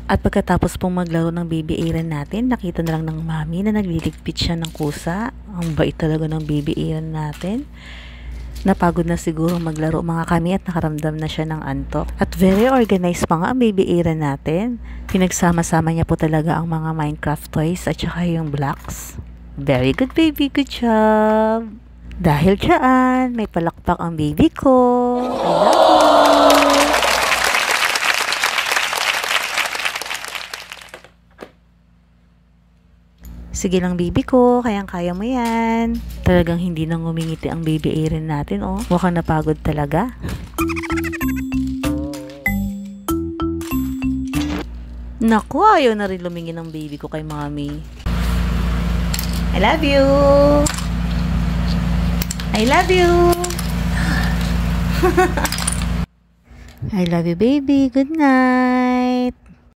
At pagkatapos pong maglaro ng baby Aaron natin, nakita na lang ng mami na nagliligpit siya ng kusa. Ang bait talaga ng baby Aaron natin. Napagod na siguro maglaro mga kami at nakaramdam na siya ng antok. At very organized pa nga ang baby Aaron natin. Pinagsama-sama niya po talaga ang mga Minecraft toys at saka yung blocks. Very good baby, good job! Dahil dyan, may palakpak ang baby ko. I love you! Sige lang baby ko, kayang-kaya mo yan. Talagang hindi nang ngumingiti ang baby Aaron natin, oh. Mukhang napagod talaga. Naku, ayaw na rin lumingin ng baby ko kay mommy. I love you! I love you! I love you baby, good night!